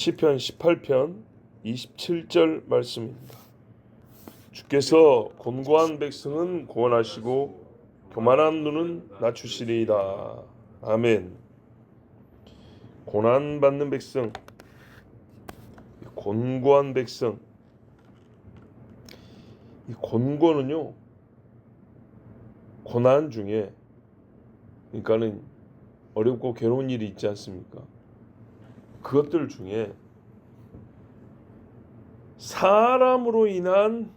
시편 18편 27절 말씀입니다. 주께서 곤고한 백성은 구원하시고 교만한 눈은 낮추시리이다. 아멘. 고난받는 백성, 곤고한 백성. 이 곤고는요, 고난 중에, 그러니까는 어렵고 괴로운 일이 있지 않습니까? 그것들 중에 사람으로 인한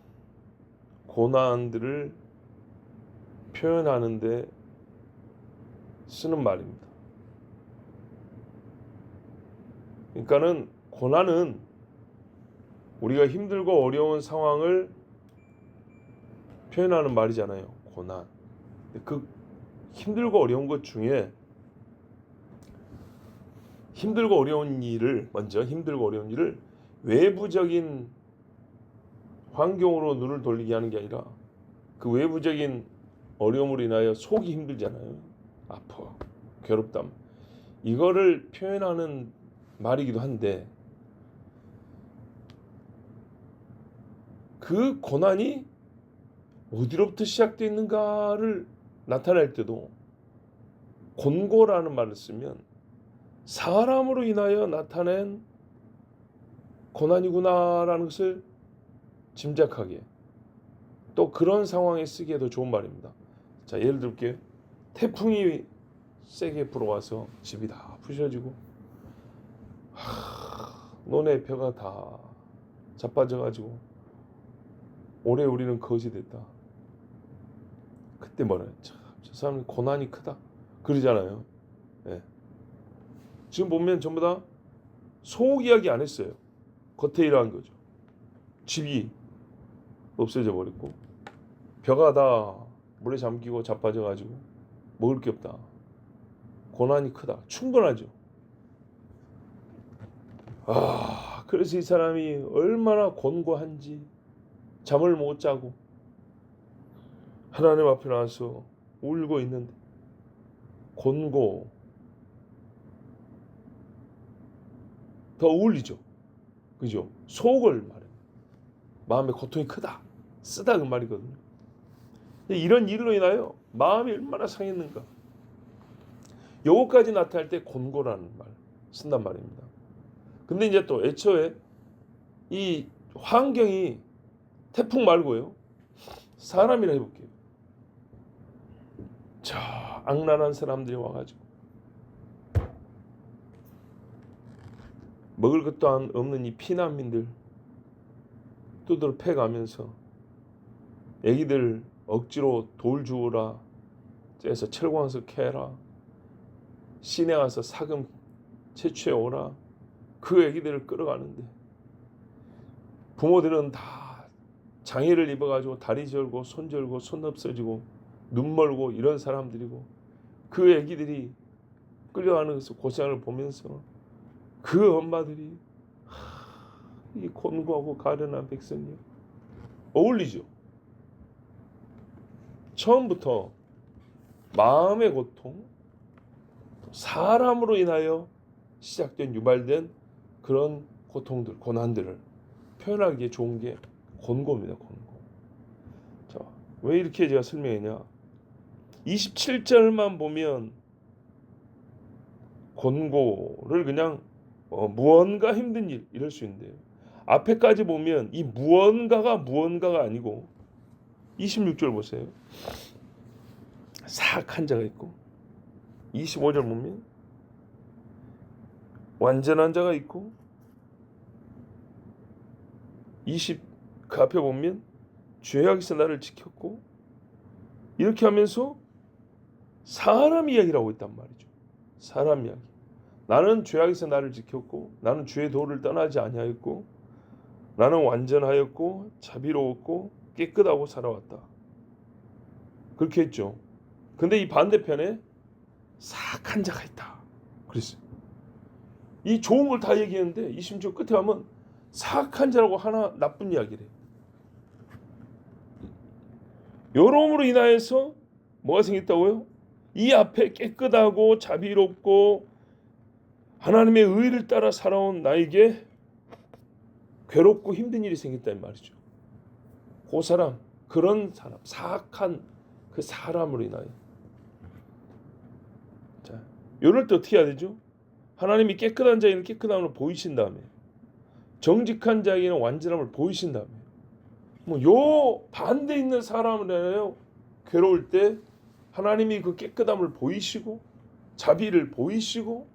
고난들을 표현하는데 쓰는 말입니다. 그러니까는 고난은 우리가 힘들고 어려운 상황을 표현하는 말이잖아요. 고난. 그 힘들고 어려운 것 중에 힘들고 어려운 일을 외부적인 환경으로 눈을 돌리게 하는 게 아니라 그 외부적인 어려움으로 인하여 속이 힘들잖아요. 아파, 괴롭다. 이거를 표현하는 말이기도 한데 그 고난이 어디로부터 시작되어 있는가를 나타낼 때도 곤고라는 말을 쓰면 사람으로 인하여 나타낸 고난이구나라는 것을 짐작하게, 또 그런 상황에 쓰기에도 좋은 말입니다. 자, 예를 들게요. 태풍이 세게 불어와서 집이 다 부셔지고 논의 벼가 다 자빠져가지고 올해 우리는 거지 됐다. 그때 뭐라 참, 저 사람은 고난이 크다 그러잖아요. 네. 지금 보면 전부 다 속 이야기 안 했어요. 겉에 일한 거죠. 집이 없어져 버렸고 벼가 다 물에 잠기고 자빠져가지고 먹을 게 없다. 고난이 크다. 충분하죠. 그래서 이 사람이 얼마나 곤고한지 잠을 못 자고 하나님 앞에 나와서 울고 있는데, 곤고 더 어울리죠. 그죠? 속을 말해. 마음의 고통이 크다, 쓰다 그 말이거든요. 이런 일로 인하여 마음이 얼마나 상했는가. 요거까지 나타날 때 곤고라는 말 쓴단 말입니다. 근데 이제 또 애초에 이 환경이 태풍 말고요, 사람이라 해볼게요. 저 악랄한 사람들이 와가지고 먹을 것도 없는 이 피난민들 두들 패가면서 애기들 억지로 돌 주우라, 째서 철광석 캐라, 시내 가서 사금 채취해 오라, 그 애기들을 끌어가는데 부모들은 다 장애를 입어가지고 다리 절고 손 절고 손 없어지고 눈 멀고 이런 사람들이고, 그 애기들이 끌려가는 것을 고생을 보면서 그 엄마들이 이 곤고하고 가련한 백성이 어울리죠. 처음부터 마음의 고통, 사람으로 인하여 시작된 유발된 그런 고통들, 고난들을 표현하기에 좋은 게 곤고입니다. 곤고. 자, 왜 이렇게 제가 설명했냐? 27절만 보면 곤고를 그냥 무언가 힘든 일 이럴 수 있는데요. 앞에까지 보면 이 무언가가 아니고 26절 보세요. 사악한 자가 있고, 25절 보면 완전한 자가 있고, 그 앞에 보면 죄악에서 나를 지켰고, 이렇게 하면서 사람 이야기를 하고 있단 말이죠. 사람 이야기. 나는 죄악에서 나를 지켰고, 나는 죄의 도를 떠나지 아니하였고, 나는 완전하였고 자비로웠고 깨끗하고 살아왔다. 그렇게 했죠. 근데 이 반대편에 사악한 자가 있다 그랬어요. 이 좋은 걸 다 얘기했는데 26절 끝에 가면 사악한 자라고 하나 나쁜 이야기를 해요. 여러움으로 인하여서 뭐가 생겼다고요? 이 앞에 깨끗하고 자비롭고 하나님의 의를 따라 살아온 나에게 괴롭고 힘든 일이 생겼다는 말이죠. 그 사람, 그런 사람, 사악한 그 사람으로 인하여. 자, 이럴 때 어떻게 해야 되죠? 하나님이 깨끗한 자에게는 깨끗함을 보이신 다음에, 정직한 자에게는 완전함을 보이신 다음에, 요 반대 있는 사람을 인하여 괴로울 때 하나님이 그 깨끗함을 보이시고 자비를 보이시고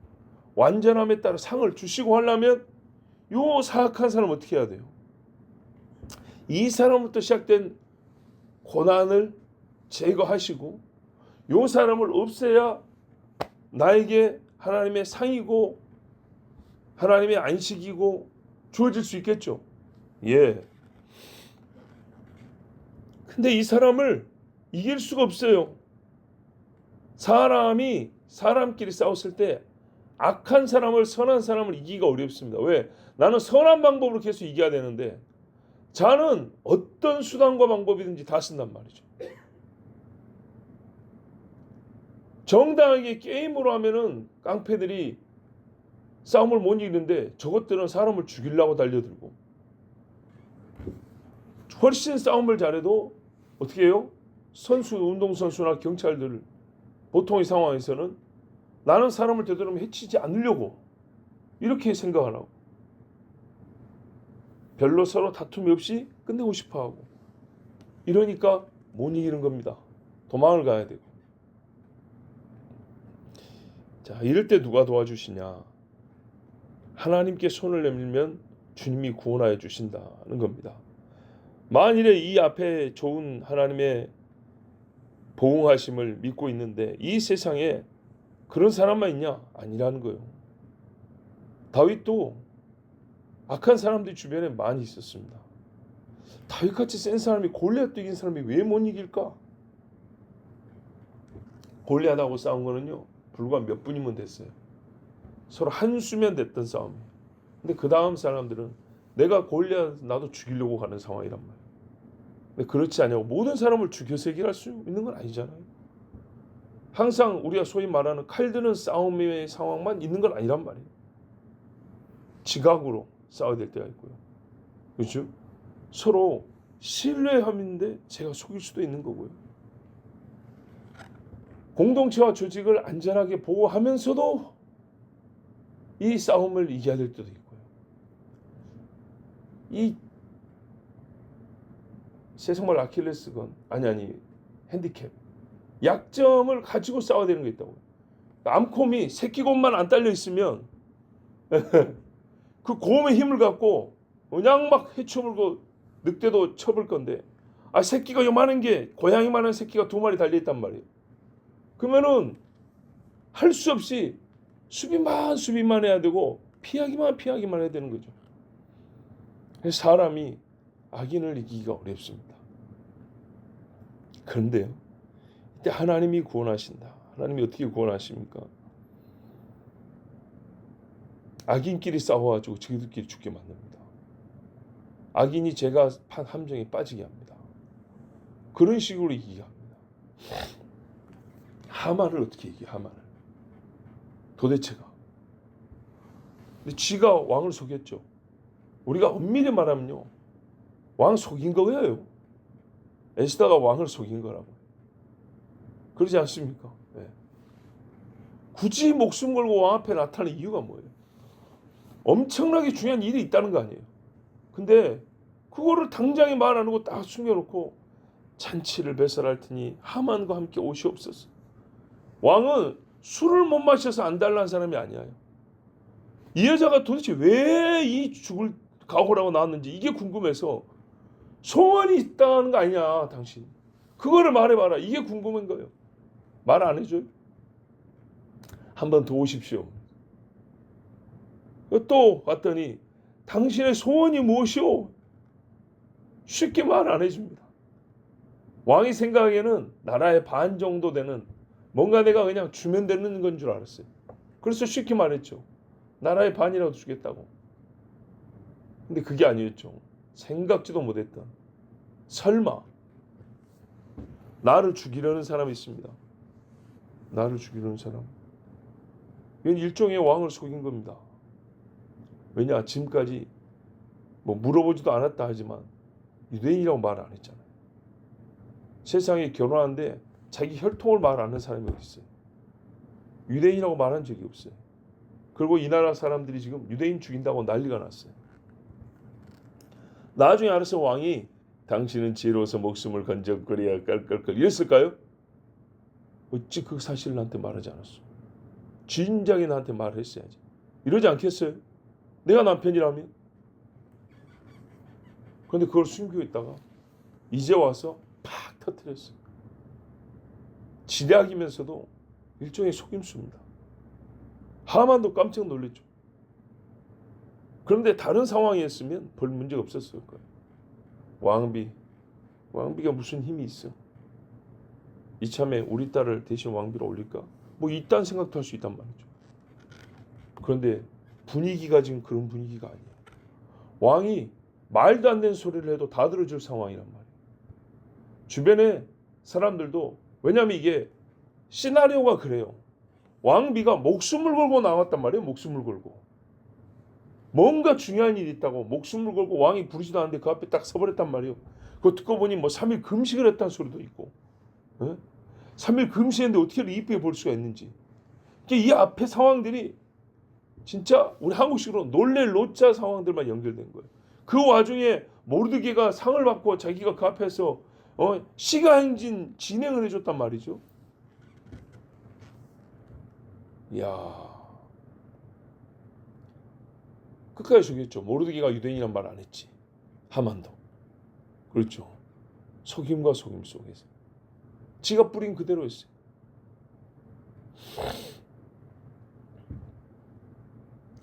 완전함에 따라 상을 주시고 하려면 요 사악한 사람 어떻게 해야 돼요? 이 사람부터 시작된 고난을 제거하시고 요 사람을 없애야 나에게 하나님의 상이고 하나님의 안식이고 주어질 수 있겠죠. 예. 근데 이 사람을 이길 수가 없어요. 사람이 사람끼리 싸웠을 때 악한 사람을 선한 사람을 이기기가 어렵습니다. 왜? 나는 선한 방법으로 계속 이겨야 되는데 자는 어떤 수단과 방법이든지 다 쓴단 말이죠. 정당하게 게임으로 하면은 깡패들이 싸움을 못 이기는데 저것들은 사람을 죽이려고 달려들고 훨씬 싸움을 잘해도 어떻게 해요? 운동선수나 경찰들 보통의 상황에서는 나는 사람을 되도록 해치지 않으려고 이렇게 생각하라고. 별로 서로 다툼이 없이 끝내고 싶어하고 이러니까 못 이기는 겁니다. 도망을 가야 되고. 자, 이럴 때 누가 도와주시냐? 하나님께 손을 내밀면 주님이 구원하여 주신다는 겁니다. 만일에 이 앞에 좋은 하나님의 보응하심을 믿고 있는데 이 세상에 그런 사람만 있냐? 아니라는 거예요. 다윗도 악한 사람들이 주변에 많이 있었습니다. 다윗같이 센 사람이 골리앗도 이긴 사람이 왜 못 이길까? 골리앗하고 싸운 거는요 불과 몇 분이면 됐어요. 서로 한수면 됐던 싸움이에요. 근데 그 다음 사람들은 내가 골리앗 나도 죽이려고 가는 상황이란 말이에요. 근데 그렇지 않냐고 모든 사람을 죽여서 해결할 수 있는 건 아니잖아요. 항상 우리가 소위 말하는 칼 드는 싸움의 상황만 있는 건 아니란 말이에요. 지각으로 싸워야 될 때가 있고요. 그렇죠? 서로 신뢰함인데 제가 속일 수도 있는 거고요. 공동체와 조직을 안전하게 보호하면서도 이 싸움을 이겨야 될 때도 있고요. 이 세상말 아킬레스건 핸디캡 약점을 가지고 싸워야 되는 게 있다고요. 암콤이 새끼 곰만 안 딸려 있으면 그 곰의 힘을 갖고 그냥 막 헤쳐물고 늑대도 쳐볼 건데 새끼가 요만한 게 고양이만한 새끼가 2마리 달려있단 말이에요. 그러면은 할 수 없이 수비만 해야 되고 피하기만 해야 되는 거죠. 그래서 사람이 악인을 이기기가 어렵습니다. 그런데요, 이때 하나님이 구원하신다. 하나님이 어떻게 구원하십니까? 악인끼리 싸워가지고 저희들끼리 죽게 만듭니다. 악인이 제가 판 함정에 빠지게 합니다. 그런 식으로 이기게 합니다. 하만을 어떻게 이겨? 하만을 도대체가. 근데 쥐가 왕을 속였죠. 우리가 엄밀히 말하면요, 왕 속인 거예요. 에스더가 왕을 속인 거라고. 그러지 않습니까? 네. 굳이 목숨 걸고 왕 앞에 나타나는 이유가 뭐예요? 엄청나게 중요한 일이 있다는 거 아니에요. 근데 그거를 당장에 말 안 하고 딱 숨겨놓고 잔치를 배설할 테니 하만과 함께 오시옵소서. 왕은 술을 못 마셔서 안달난 사람이 아니에요. 이 여자가 도대체 왜 이 죽을 각오를 하고 나왔는지 이게 궁금해서 소원이 있다는 거 아니냐 당신. 그거를 말해봐라. 이게 궁금한 거예요. 말 안 해줘요. 한 번 더 오십시오. 또 왔더니 당신의 소원이 무엇이오? 쉽게 말 안 해줍니다. 왕이 생각에는 나라의 반 정도 되는 뭔가 내가 그냥 주면 되는 건 줄 알았어요. 그래서 쉽게 말했죠. 나라의 반이라도 주겠다고. 근데 그게 아니었죠. 생각지도 못했던 설마 나를 죽이려는 사람이 있습니다. 나를 죽이려는 사람. 이건 일종의 왕을 속인 겁니다. 왜냐? 지금까지 뭐 물어보지도 않았다 하지만 유대인이라고 말 안 했잖아요. 세상에 결혼하는데 자기 혈통을 말 안 하는 사람이 어디 있어요? 유대인이라고 말한 적이 없어요. 그리고 이 나라 사람들이 지금 유대인 죽인다고 난리가 났어요. 나중에 알아서 왕이 당신은 지혜로워서 목숨을 건져거려야 깔깔깔 이랬을까요? 어찌 그 사실을 나한테 말하지 않았어? 진작에 나한테 말했어야지. 이러지 않겠어요? 내가 남편이라면? 그런데 그걸 숨기고 있다가 이제 와서 팍 터뜨렸어요. 지략이면서도 일종의 속임수입니다. 하만도 깜짝 놀랐죠. 그런데 다른 상황이었으면 별 문제가 없었을 거예요. 왕비가 무슨 힘이 있어? 이참에 우리 딸을 대신 왕비로 올릴까? 뭐 이딴 생각도 할 수 있단 말이죠. 그런데 분위기가 지금 그런 분위기가 아니에요. 왕이 말도 안 되는 소리를 해도 다 들어줄 상황이란 말이에요. 주변에 사람들도, 왜냐하면 이게 시나리오가 그래요. 왕비가 목숨을 걸고 나왔단 말이에요. 목숨을 걸고. 뭔가 중요한 일이 있다고 목숨을 걸고 왕이 부르지도 않는데 그 앞에 딱 서버렸단 말이에요. 그거 듣고 보니 뭐 3일 금식을 했다는 소리도 있고, 3일 금식했는데 어떻게 이쁘게 볼 수가 있는지. 이 앞에 상황들이 진짜 우리 한국식으로 놀랄 노자 상황들만 연결된 거예요. 그 와중에 모르드게가 상을 받고 자기가 그 앞에서 시가행진 진행을 해줬단 말이죠. 이야, 끝까지 속였죠. 모르드게가 유대인이란 말 안 했지. 하만도 그렇죠. 속임과 속임 속에서 지가 뿌린 그대로 했어요.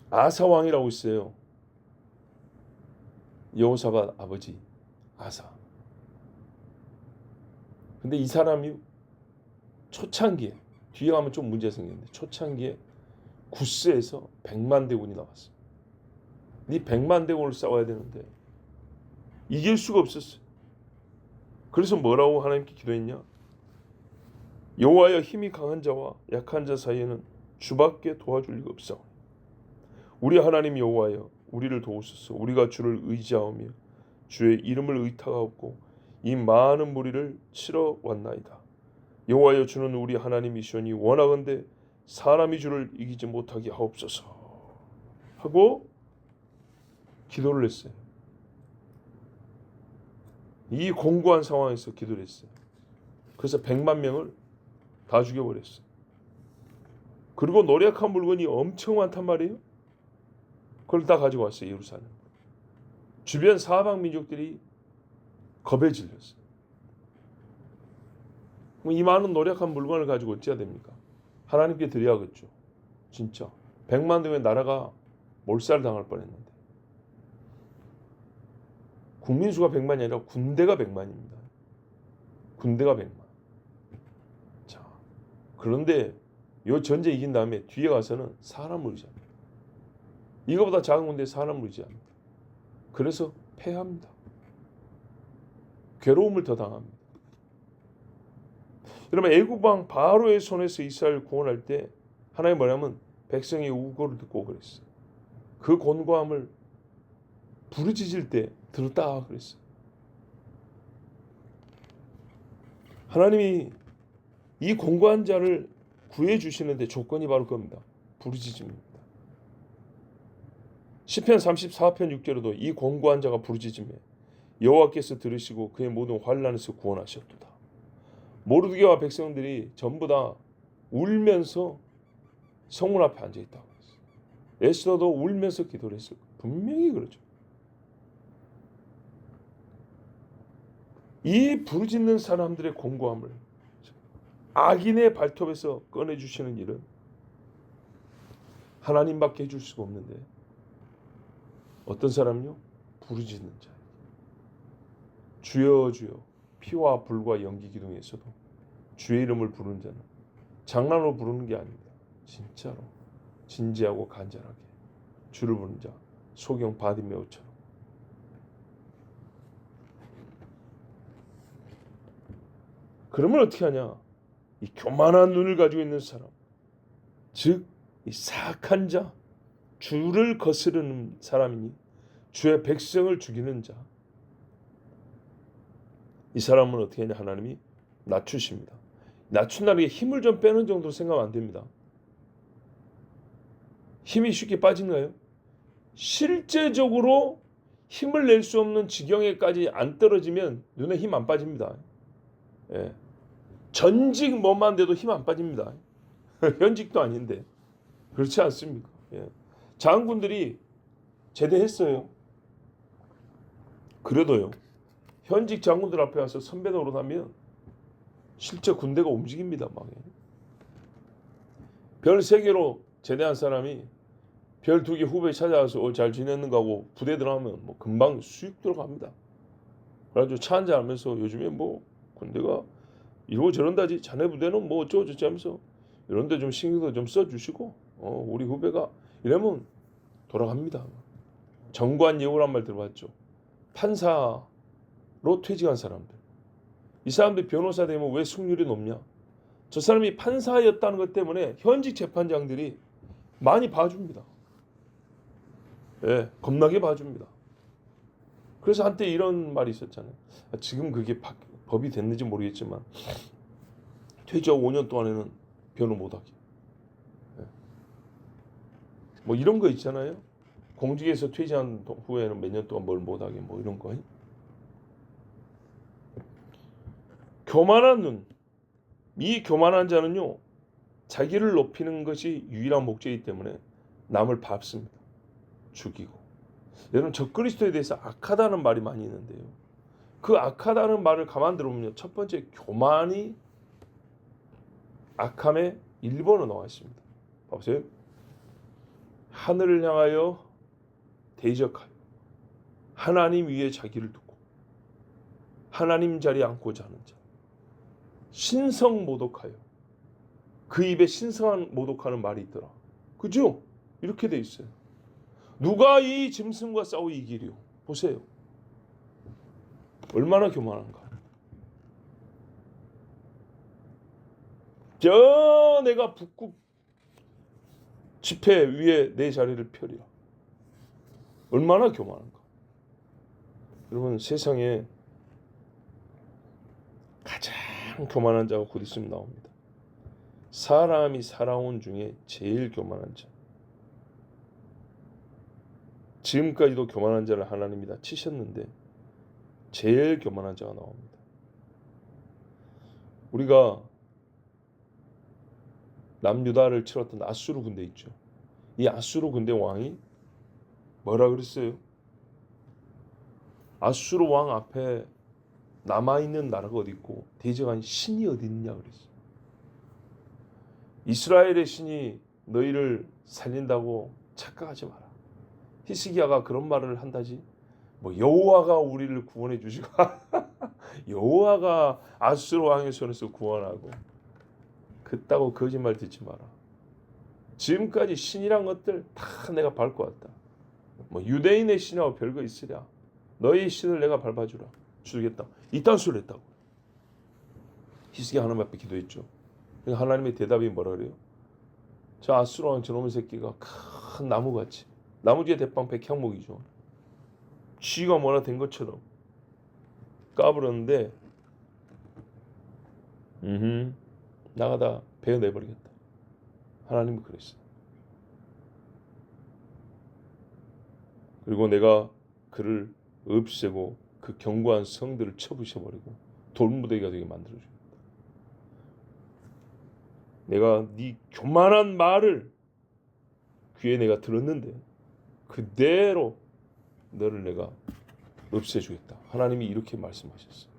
아사 왕이라고 있어요. 여호사밧 아버지 아사. 근데 이 사람이 초창기에, 뒤에 가면 좀 문제 생겼는데, 초창기에 구스에서 100만 대군이 나왔어요. 이 100만 대군을 싸워야 되는데 이길 수가 없었어요. 그래서 뭐라고 하나님께 기도했냐? 여호와여, 힘이 강한 자와 약한 자 사이에는 주밖에 도와줄 리가 없사오니 우리 하나님 여호와여, 우리를 도우소서. 우리가 주를 의지하오며 주의 이름을 의탁하옵고 이 많은 무리를 치러 왔나이다. 여호와여, 주는 우리 하나님이시오니 원하건대 사람이 주를 이기지 못하게 하옵소서 하고 기도를 했어요. 이 공고한 상황에서 기도를 했어요. 그래서 100만 명을 다 죽여버렸어요. 그리고 노력한 물건이 엄청 많단 말이에요. 그걸 다 가지고 왔어요. 예루살렘. 주변 사방 민족들이 겁에 질렸어요. 이 많은 노력한 물건을 가지고 어찌해야 됩니까? 하나님께 드려야겠죠. 진짜 100만 대면 나라가 몰살당할 뻔했는데, 국민 수가 100만이 아니라 군대가 100만입니다. 군대가 100만. 자, 그런데 이 전쟁 이긴 다음에 뒤에 가서는 사람을 의지합니다. 이거보다 작은 군대에 사람을 의지합니다. 그래서 패합니다. 괴로움을 더 당합니다. 여러분, 애국왕 바로의 손에서 이스라엘을 구원할 때 하나님 뭐냐면 백성의 우고를 듣고 그랬어요. 그 곤고함을 부르짖을 때 들었다 그랬어요. 하나님이 이 곤고한 자를 구해 주시는데 조건이 바로 그겁니다. 부르짖음입니다. 시편 34편 6절에도 이 곤고한 자가 부르짖음에 여호와께서 들으시고 그의 모든 환난에서 구원하셨도다. 모르드게와 백성들이 전부 다 울면서 성문 앞에 앉아 있다고 했어요. 에스더도 울면서 기도를 했어요. 분명히 그렇죠. 이 부르짖는 사람들의 공고함을 악인의 발톱에서 꺼내주시는 일은 하나님밖에 해줄 수가 없는데, 어떤 사람요? 부르짖는 자. 주여 주여. 피와 불과 연기 기둥에서도 주의 이름을 부르는 자는 장난으로 부르는 게 아닙니다. 진짜로 진지하고 간절하게 주를 부르는 자, 소경 바디메오처럼. 그러면 어떻게 하냐? 이 교만한 눈을 가지고 있는 사람, 즉 이 사악한 자, 주를 거스르는 사람이니 주의 백성을 죽이는 자, 이 사람은 어떻게 하냐? 하나님이 낮추십니다. 낮춘다는 게 힘을 좀 빼는 정도로 생각하면 안 됩니다. 힘이 쉽게 빠진가요? 실제적으로 힘을 낼 수 없는 지경에까지 안 떨어지면 눈에 힘 안 빠집니다. 예. 전직 뭐만 돼도 힘 안 빠집니다. 현직도 아닌데 그렇지 않습니까? 예. 장군들이 제대했어요. 그래도요. 현직 장군들 앞에 와서 선배 노릇하면 실제 군대가 움직입니다. 막. 별 3개로 제대한 사람이 별 2개 후배 찾아와서 잘 지냈는가 하고 부대 들어가면 뭐 금방 수육 들어갑니다. 그래가지고 차 한잔 하면서 요즘에 뭐 군대가 이러고 저런다지, 자네 부대는 뭐 어쩌고저쩌고 하면서 이런데 좀 신경도 좀 써주시고 우리 후배가 이러면 돌아갑니다. 정관 예우란 말 들어봤죠. 판사로 퇴직한 사람들, 이 사람들이 변호사 되면 왜 승률이 높냐? 저 사람이 판사였다는 것 때문에 현직 재판장들이 많이 봐줍니다. 예, 겁나게 봐줍니다. 그래서 한때 이런 말이 있었잖아요. 지금 그게 법이 됐는지 모르겠지만 퇴직하고 5년 동안에는 변호 못하게. 예. 뭐 이런 거 있잖아요. 공직에서 퇴직한 후에는 몇 년 동안 뭘 못하게, 뭐 이런 거. 교만한 눈. 이 교만한 자는요, 자기를 높이는 것이 유일한 목적이기 때문에 남을 밟습니다. 죽이고. 여러분, 적그리스도에 대해서 악하다는 말이 많이 있는데요, 그 악하다는 말을 가만 들어보면 첫 번째 교만이 악함의 1번으로 나와 있습니다. 봐보세요. 하늘을 향하여 대적하여 하나님 위에 자기를 두고 하나님 자리에 앉고자 하는 자, 신성 모독하여. 그 입에 신성한 모독하는 말이 있더라. 그죠? 이렇게 돼 있어요. 누가 이 짐승과 싸워 이기리요? 보세요. 얼마나 교만한가. 저 내가 북극 지폐 위에 내 자리를 펴리라. 얼마나 교만한가. 여러분, 세상에 가장 교만한 자가 곧 있으면 나옵니다. 사람이 살아온 중에 제일 교만한 자. 지금까지도 교만한 자를 하나님이 다 치셨는데 제일 교만한 자가 나옵니다. 우리가 남유다를 치렀던 아수르 군대 있죠. 이 아수르 군대 왕이 뭐라 그랬어요? 아수르 왕 앞에 남아있는 나라가 어디 있고 대적한 신이 어디 있냐 그랬어요. 이스라엘의 신이 너희를 살린다고 착각하지 마라. 히스기야가 그런 말을 한다지. 뭐 여호와가 우리를 구원해 주시고 여호와가 아수르 왕의 손에서 구원하고, 그따고 거짓말 듣지 마라. 지금까지 신이란 것들 다 내가 밟고 왔다. 뭐 유대인의 신하고 별거 있으랴. 너희 신을 내가 밟아주라. 주겠다. 이딴 소리를 했다고. 히스기야 하나님 앞에 기도했죠. 그러니까 하나님의 대답이 뭐라 그래요? 저 아수르 왕 저놈의 새끼가 큰 나무같이, 나무 뒤에 대빵 백향목이죠. 쥐가 뭐나 된 것처럼 까불었는데 나가다 베어내버리겠다. 하나님은 그랬어요. 그리고 내가 그를 없애고 그 견고한 성들을 쳐부셔버리고 돌무더기가 되게 만들어줍니다. 내가 네 교만한 말을 귀에 내가 들었는데 그대로 너를 내가 없애주겠다. 하나님이 이렇게 말씀하셨어요.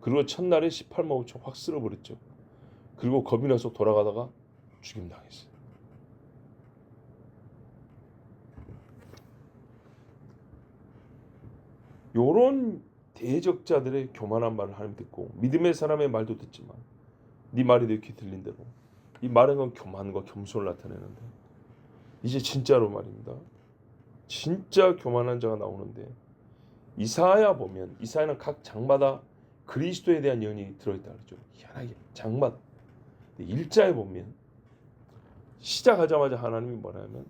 그리고 첫날에 18만 5천 확 쓸어버렸죠. 그리고 겁이 나서 돌아가다가 죽임당했어요. 요런 대적자들의 교만한 말을 하나님 듣고 믿음의 사람의 말도 듣지만 네 말이 내 귀에 들린 대로 이 말은 건 교만과 겸손을 나타내는데, 이제 진짜로 말입니다. 진짜 교만한 자가 나오는데, 이사야 보면 이사야는 각 장마다 그리스도에 대한 예언이 들어있다 그러죠. 희한하게 장마다. 1자에 보면 시작하자마자 하나님이 뭐냐면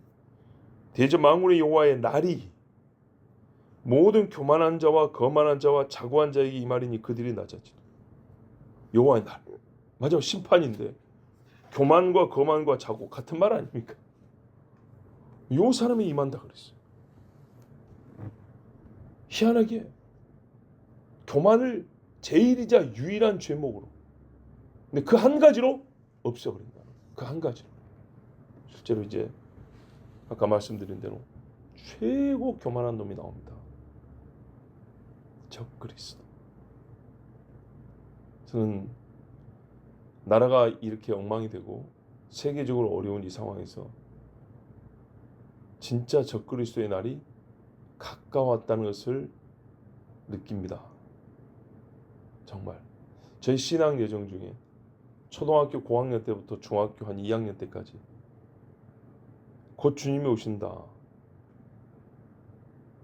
대저 만군의 여호와의 날이 모든 교만한 자와 거만한 자와 자고한 자에게 이 말이니 그들이 낮아지다. 여호와의 날. 맞아, 심판인데 교만과 거만과 자고 같은 말 아닙니까? 요 사람이 임한다 그랬어요. 희한하게 교만을 제일이자 유일한 죄목으로, 근데 그 한 가지로 없애버린다. 그 한 가지로. 실제로 이제 아까 말씀드린 대로 최고 교만한 놈이 나옵니다. 적그리스도. 저는 나라가 이렇게 엉망이 되고 세계적으로 어려운 이 상황에서 진짜 적그리스도의 날이 가까웠다는 것을 느낍니다. 정말 저희 신앙 여정 중에 초등학교 고학년 때부터 중학교 한 2학년 때까지 곧 주님이 오신다,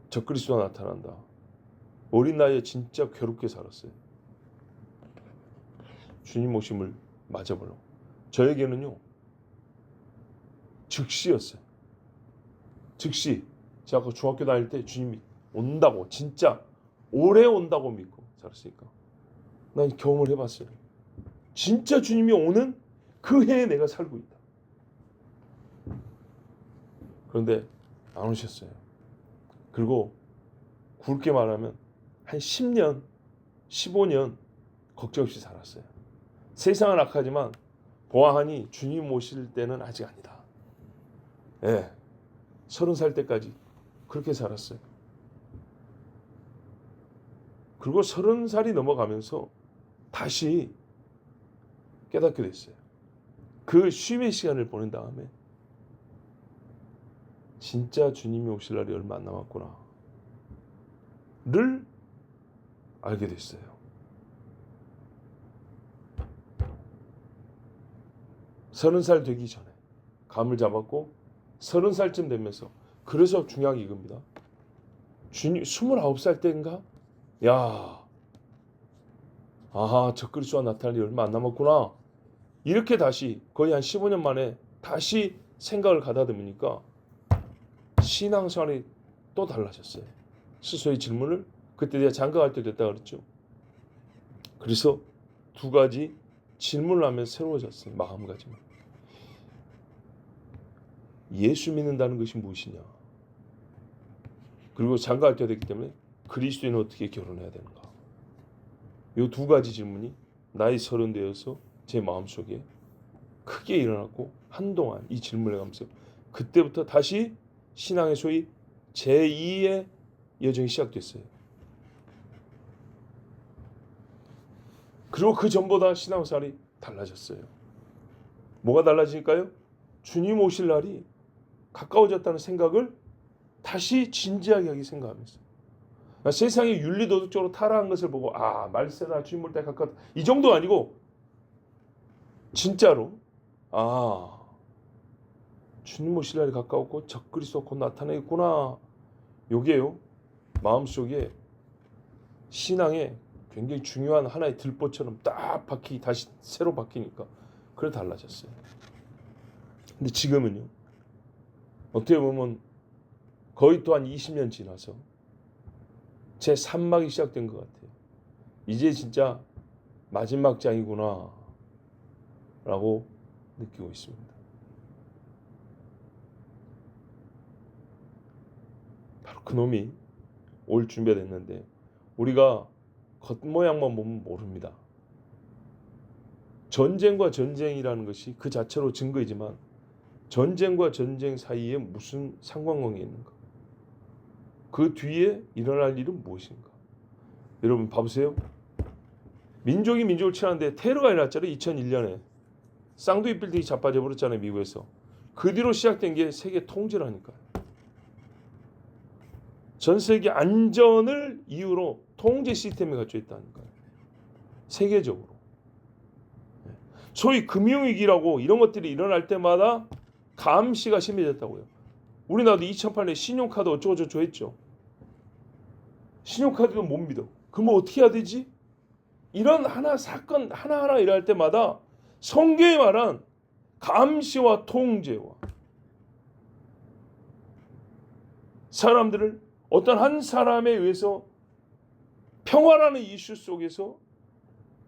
적그리스도가 나타난다, 어린 나이에 진짜 괴롭게 살았어요. 주님 오심을 맞아보려고. 저에게는요 즉시였어요. 즉시. 제가 그 중학교 다닐 때 주님이 온다고, 진짜 오래 온다고 믿고 살았으니까 난 경험을 해봤어요. 진짜 주님이 오는 그 해에 내가 살고 있다. 그런데 안 오셨어요. 그리고 굵게 말하면 한 10년, 15년 걱정 없이 살았어요. 세상은 악하지만 보아하니 주님 오실 때는 아직 아니다. 예, 30살 때까지 그렇게 살았어요. 그리고 30살이 넘어가면서 다시 깨닫게 됐어요. 그 쉼의 시간을 보낸 다음에 진짜 주님이 오실 날이 얼마 안 남았구나 를 알게 됐어요. 서른 살 되기 전에 감을 잡았고 30살쯤 되면서, 그래서 중요한 게 이겁니다. 29살 때인가? 야, 아하, 적그리스도가 나타날 일이 얼마 안 남았구나. 이렇게 다시 거의 한 15년 만에 다시 생각을 가다듬으니까 신앙생활이 또 달라졌어요. 스스로의 질문을, 그때 내가 장가갈 때 됐다 그랬죠. 그래서 두 가지 질문을 하면 새로워졌어요. 마음가짐. 예수 믿는다는 것이 무엇이냐. 그리고 장가갈 때 됐기 때문에 그리스도인은 어떻게 결혼해야 되는가. 이 두 가지 질문이 나이 30 되어서 제 마음속에 크게 일어났고, 한동안 이 질문을 하면서 그때부터 다시 신앙의 소위 제2의 여정이 시작됐어요. 그리고 그 전보다 신앙생활이 달라졌어요. 뭐가 달라지니까요? 주님 오실 날이 가까워졌다는 생각을 다시 진지하게 하게 생각하면서, 세상이 윤리도덕적으로 타락한 것을 보고 말세다, 주님 올 때 가까웠다, 이 정도 아니고 진짜로 주님 오실 날이 가까웠고 적그리스도가 곧 나타나겠구나. 요게요 마음속에 신앙에 굉장히 중요한 하나의 들보처럼 딱 다시 새로 바뀌니까 그래 달라졌어요. 근데 지금은요, 어떻게 보면 거의 또 한 20년 지나서 제 산막이 시작된 것 같아요. 이제 진짜 마지막 장이구나 라고 느끼고 있습니다. 바로 그놈이 올 준비가 됐는데 우리가 겉모양만 보면 모릅니다. 전쟁과 전쟁이라는 것이 그 자체로 증거이지만 전쟁과 전쟁 사이에 무슨 상관관계가 있는가? 그 뒤에 일어날 일은 무엇인가? 여러분 봐보세요. 민족이 민족을 치는데 테러가 일어났잖아요. 2001년에 쌍둥이 빌딩이 자빠져 버렸잖아요. 미국에서. 그 뒤로 시작된 게 세계 통제라니까요. 전 세계 안전을 이유로 통제 시스템이 갖춰 있다니까요. 세계적으로. 소위 금융위기라고 이런 것들이 일어날 때마다 감시가 심해졌다고요. 우리나라도 2008년에 신용카드 어쩌고저쩌고 했죠. 신용카드도 못 믿어. 그럼 어떻게 해야 되지? 이런 사건 하나하나 일어날 때마다 성경이 말한 감시와 통제와 사람들을 어떤 한 사람에 의해서 평화라는 이슈 속에서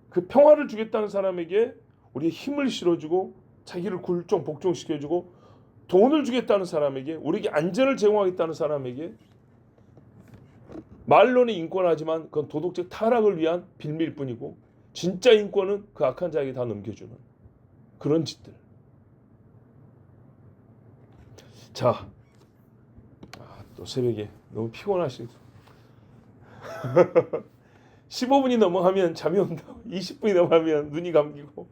그 평화를 주겠다는 사람에게 우리의 힘을 실어주고 자기를 굴종 복종시켜주고 돈을 주겠다는 사람에게 우리에게 안전을 제공하겠다는 사람에게 말로는 인권하지만 그건 도덕적 타락을 위한 빌미일 뿐이고 진짜 인권은 그 악한 자에게 다 넘겨주는 그런 짓들. 자, 또 새벽에 너무 피곤하시죠? 15분이 넘어가면 잠이 온다. 20분이 넘어가면 눈이 감기고.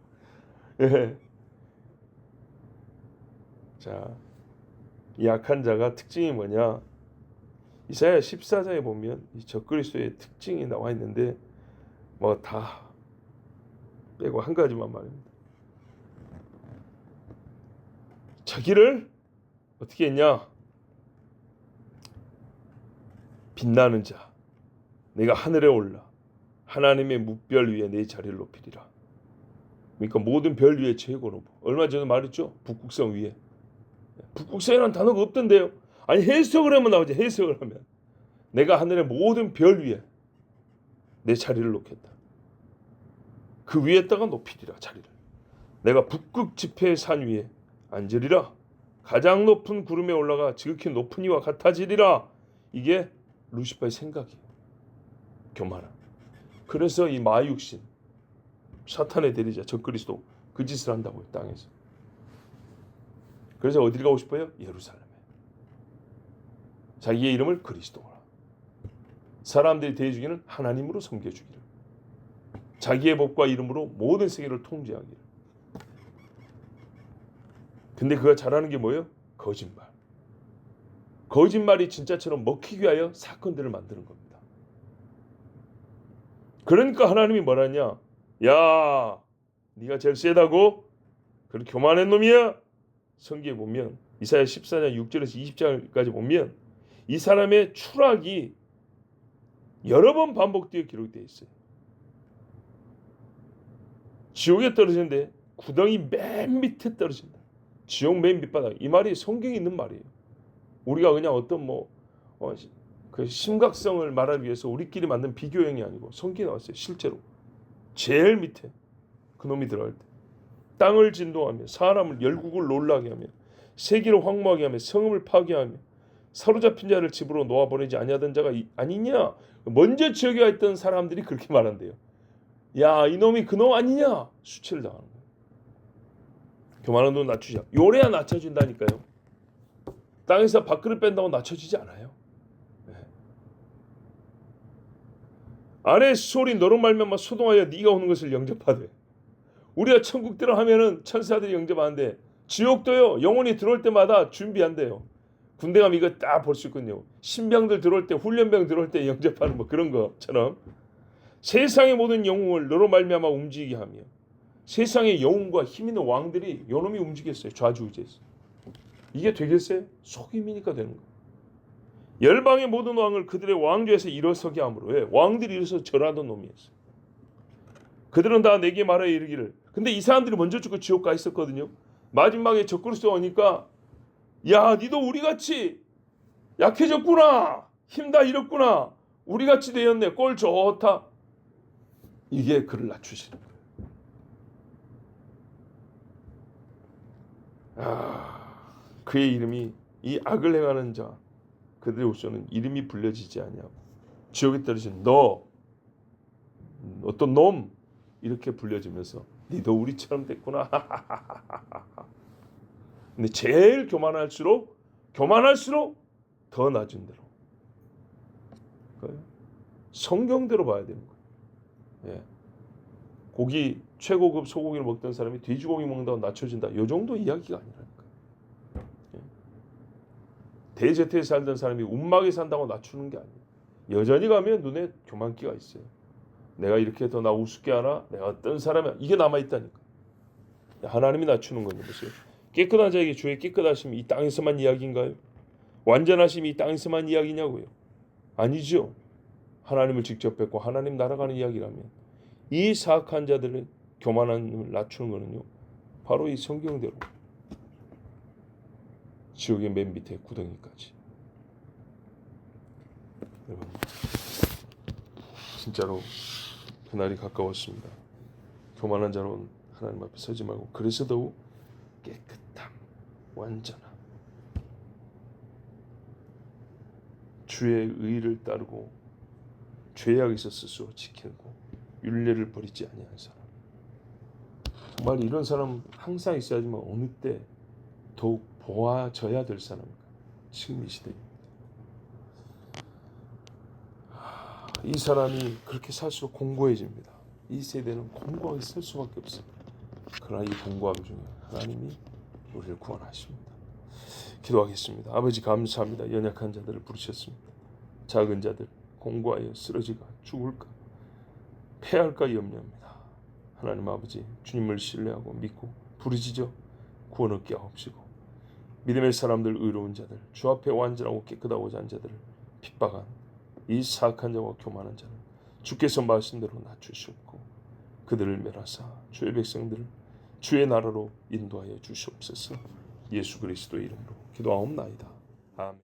예. 자, 이 악한 자가 특징이 뭐냐? 이사야 14장에 보면 이 적그리스도의 특징이 나와 있는데 뭐 다 빼고 한 가지만 말입니다. 자기를 어떻게 했냐? 빛나는 자, 내가 하늘에 올라 하나님의 뭇별 위에 내 자리를 높이리라. 그러니까 모든 별 위에 최고 높아. 얼마 전에 말했죠? 북극성 위에. 북극성이라는 단어가 없던데요. 아니 해석을 하면 나오지. 해석을 하면 내가 하늘의 모든 별 위에 내 자리를 놓겠다. 그 위에다가 높이리라 자리를. 내가 북극 지폐의 산 위에 앉으리라. 가장 높은 구름에 올라가 지극히 높은 이와 같아지리라. 이게 루시퍼의 생각이에요. 교만함. 그래서 이 마육신 사탄의 대리자 적그리스도 그 짓을 한다고요. 땅에서. 그래서 어디를 가고 싶어요? 예루살렘에. 자기의 이름을 그리스도라. 사람들이 대해주기는 하나님으로 섬겨주기를. 자기의 법과 이름으로 모든 세계를 통제하기를. 근데 그가 잘하는 게 뭐예요? 거짓말. 거짓말이 진짜처럼 먹히기 위하여 사건들을 만드는 겁니다. 그러니까 하나님이 뭐라냐? 야, 네가 제일 세다고? 그렇게 교만한 놈이야? 성경에 보면 이사야 14장 6절에서 20절까지 보면 이 사람의 추락이 여러 번 반복되어 기록되어 있어요. 지옥에 떨어지는데 구덩이 맨 밑에 떨어진다. 지옥 맨 밑바닥. 이 말이 성경에 있는 말이에요. 우리가 그냥 어떤 그 심각성을 말하기 위해서 우리끼리 만든 비교형이 아니고 성경에 나왔어요. 실제로 제일 밑에 그놈이 들어갈 때 땅을 진동하며 사람을 열국을 놀라게 하며 세계를 황무하게 하며 성읍을 파괴하며 사로잡힌 자를 집으로 놓아보내지 아니하던 자가 아니냐. 먼저 지옥에 와 있던 사람들이 그렇게 말한대요. 야, 이놈이 그놈 아니냐. 수치를 당하는 거예요. 교만한 놈 낮추자. 요래야 낮춰진다니까요. 땅에서 밥그릇 뺀다고 낮춰지지 않아요. 네. 아내 소리 너로 말미암아 소동하여 네가 오는 것을 영접하되. 우리가 천국 들어가면은 천사들이 영접하는데 지옥도요. 영혼이 들어올 때마다 준비한대요. 군대 가면 이거 딱 볼 수 있거든요. 신병들 들어올 때 훈련병 들어올 때 영접하는 뭐 그런 것처럼 세상의 모든 영웅을 너로 말미암아 움직이게 하며 세상의 영웅과 힘 있는 왕들이 요놈이 움직였어요. 좌지우지했어요. 이게 되겠어요? 속임이니까 되는 거예요. 열방의 모든 왕을 그들의 왕좌에서 일어서게 함으로. 왜? 왕들이 일어서 절하던 놈이었어요. 그들은 다 내게 말하여 이르기를. 근데 이 사람들이 먼저 죽고 지옥 가 있었거든요. 마지막에 적그리스도 오니까 야, 니도 우리같이 약해졌구나. 힘 다 잃었구나. 우리같이 되었네. 꼴 좋다. 이게 그를 낮추시는 거예요. 그의 이름이 이 악을 행하는 자 그들의 후손은 이름이 불려지지 아니하고 지옥에 떨어진 너 어떤 놈 이렇게 불려지면서 니도 우리처럼 됐구나. 근데 제일 교만할수록 더 낮은 대로 성경대로 봐야 되는 거예요. 예. 고기 최고급 소고기를 먹던 사람이 돼지고기 먹는다고 낮춰진다. 이 정도 이야기가 아니라니까. 예. 대저택에 살던 사람이 운막에 산다고 낮추는 게 아니에요. 여전히 가면 눈에 교만기가 있어요. 내가 이렇게 더 나 우습게 하나? 내가 어떤 사람이야? 이게 남아있다니까. 하나님이 낮추는 건요. 보세요. 깨끗한 자에게 주의 깨끗하심이 이 땅에서만 이야기인가요? 완전하심이 이 땅에서만 이야기냐고요? 아니죠. 하나님을 직접 뵙고 하나님 날아가는 이야기라면 이 사악한 자들은 교만함을 낮추는 거는요. 바로 이 성경대로 지옥의 맨 밑에 구덩이까지. 여러분, 진짜로 그날이 가까웠습니다. 교만한 자로 하나님 앞에 서지 말고, 그래서 더욱 깨끗함, 완전함, 주의 의를 따르고 죄악에서 스스로 지키고 율례를 버리지 아니한 사람. 정말 이런 사람 항상 있어야지만 어느 때 더욱 보아져야 될 사람입니다. 지금 이 시대입니다. 이 사람이 그렇게 살수록 공고해집니다. 이 세대는 공고하게 살 수밖에 없습니다. 그러나 이 공고함 중에 하나님이 우리를 구원하십니다. 기도하겠습니다. 아버지 감사합니다. 연약한 자들을 부르셨습니다. 작은 자들 공고하여 쓰러지가 죽을까 패할까 염려합니다. 하나님 아버지, 주님을 신뢰하고 믿고 부르짖어 구원 얻게 하옵시고, 믿음의 사람들, 의로운 자들, 주 앞에 완전하고 깨끗하고자 한 자들을 핍박한 이 사악한 자와 교만한 자는 주께서 말씀대로 낮추시옵고 그들을 멸하사 주의 백성들을 주의 나라로 인도하여 주시옵소서. 예수 그리스도의 이름으로 기도하옵나이다. 아멘.